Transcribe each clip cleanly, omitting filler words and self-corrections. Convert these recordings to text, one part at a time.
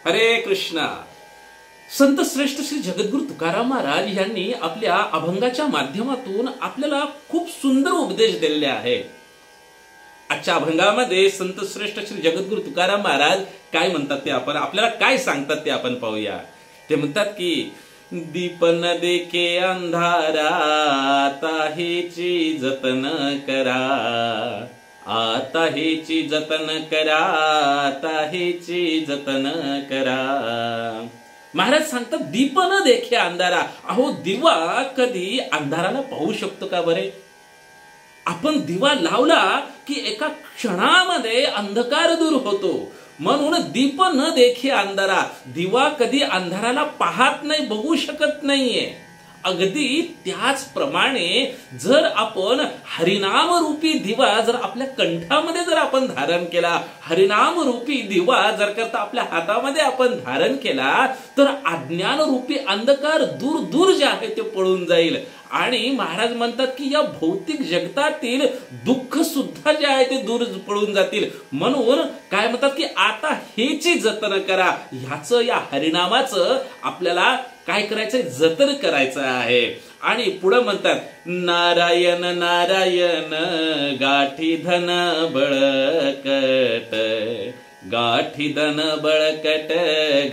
हरे कृष्णा. संत श्रेष्ठ श्री जगद्गुरु तुकाराम महाराज यांनी आपल्या अभंगाच्या माध्यमातून आपल्याला खूप सुंदर उपदेश दिलेले आहे. आजच्या अभंगामध्ये संत श्रेष्ठ श्री जगद्गुरु तुकाराम महाराज काय म्हणतात ते आपण आपल्याला काय सांगतात ते आपण पाहूया. ते म्हणतात की दीप न देखे अंधारा, आता हेची जतन करा, आता हेची जतन करा, आता हेची जतन करा. महाराज सांगतात दीप न देखे अंधारा. अहो दिवा कधी अंधाराला पाहू शकतो का बरे? आपण दिवा लावला की एका क्षणामध्ये अंधकार दूर होतो. म्हणून दीप न देखे अंधारा. दिवा कधी अंधाराला पाहत नाही, बघू शकत नाहीये. अगदी त्याचप्रमाणे जर आपण हरिनाम रूपी दिवा जर आपल्या कंठामध्ये जर आपण धारण केला, हरिनाम रूपी दिवा जर करता आपल्या हातामध्ये आपण धारण केला, तर अज्ञान रूपी अंधकार दूर दूर जे आहे ते पळून जाईल. आणि महाराज म्हणतात की या भौतिक जगतातील दुःख सुद्धा जे आहे ते दूर पळून जातील. म्हणून काय म्हणतात की आता हेची जतन करा. ह्याचं या हरिनामाचं आपल्याला काय करायचंय? जतन करायचं आहे. आणि पुढे म्हणतात नारायण नारायण गाठी धन बळकट, गाठी धन बळकट,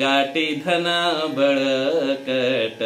गाठी धन बळकट.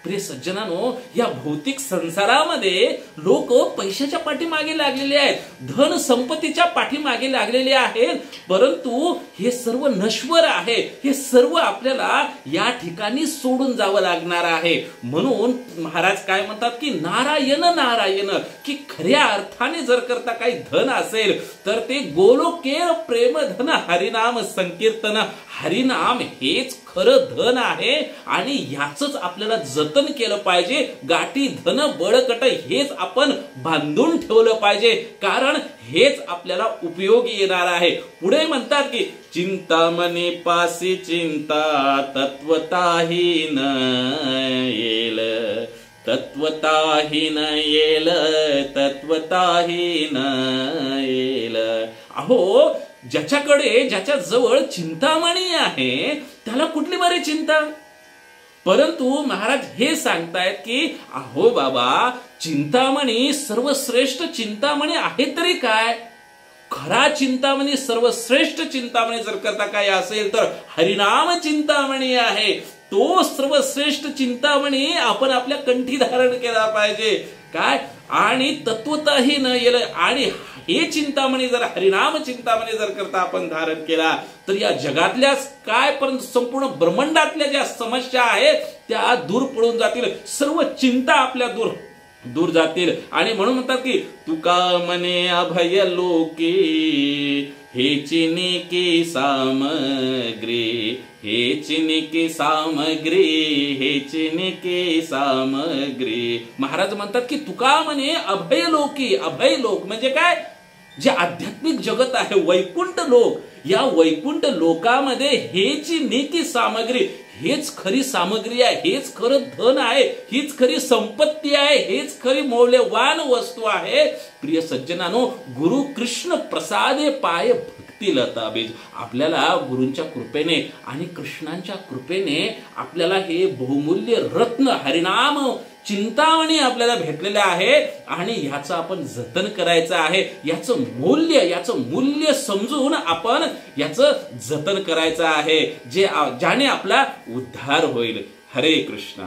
प्रिय सज्जनांनो, या भौतिक संसारामध्ये लोक पैशाच्या पाठीमागे लागलेले आहेत, धन संपत्तीच्या पाठीमागे लागलेले आहेत. परंतु हे सर्व नश्वर आहे. हे सर्व आपल्याला या ठिकाणी सोडून जावं लागणार आहे. म्हणून महाराज काय म्हणतात की नारायण नारायण, की खऱ्या अर्थाने जर करता काही धन असेल तर ते गोलोकेर प्रेम धन हरिनाम संकीर्तन. हरिनाम हेच खरं धन आहे आणि याचंच आपल्याला जतन केलं पाहिजे. गाठी धन बळकट हेच आपण बांधून ठेवलं पाहिजे, कारण हेच आपल्याला उपयोगी येणार आहे. पुढे म्हणतात की चिंतामणी पासी चिंता, तत्वताही न येल, तत्वताही न येल, तत्वताही न येल. अहो ज्याच्याकडे ज्याच्या जवळ चिंतामणी आहे त्याला कुठली बरी चिंता? परंतु महाराज हे सांगतायत की अहो बाबा, चिंतामणी सर्वश्रेष्ठ चिंतामणी आहे तरी काय? खरा चिंतामणी, सर्वश्रेष्ठ चिंतामणी जर करता काय असेल तर हरिनाम चिंतामणी आहे. तो सर्वश्रेष्ठ चिंतामणी आपण आपल्या कंठी धारण केला पाहिजे. काय? आणि तत्वताही न येल. आणि हे चिंतामणी जर हरिनाम चिंतामणी जर करता आपण धारण केला तर या जगातल्या काय पर्यंत संपूर्ण ब्रह्मांडातल्या ज्या समस्या आहेत त्या दूर पळून जातील. सर्व चिंता आपल्या दूर जातील. आणि म्हणून म्हणतात की तुका मने अभय लोकी, हेची निकी सामग्री, हेची निकी सामग्री, हेची निकी सामग्री. महाराज म्हणतात की तुका म्हणे अभय लोकी. अभय लोक म्हणजे काय? जे आध्यात्मिक जगत आहे, वैकुंठ लोक. या वैकुंठ लोकामध्ये हेची निकी सामग्री, हेच खरी सामग्री आहे, हेच खरं धन आहे, हीच खरी संपत्ती आहे, हेच खरी मौल्यवान वस्तू आहे. प्रिय सज्जनानो, गुरु कृष्ण प्रसादे पाय भक्ती लता बीज. आपल्याला गुरूंच्या कृपेने आणि कृष्णांच्या कृपेने आपल्याला हे बहुमूल्य रत्न हरिनाम चिंतामणी आपल्याला भेटलेले आहे आणि याचं आपण जतन करायचं आहे. याचं मूल्य समजून आपण याचं जतन करायचं आहे, ज्याने आपला उद्धार होईल. हरे कृष्ण.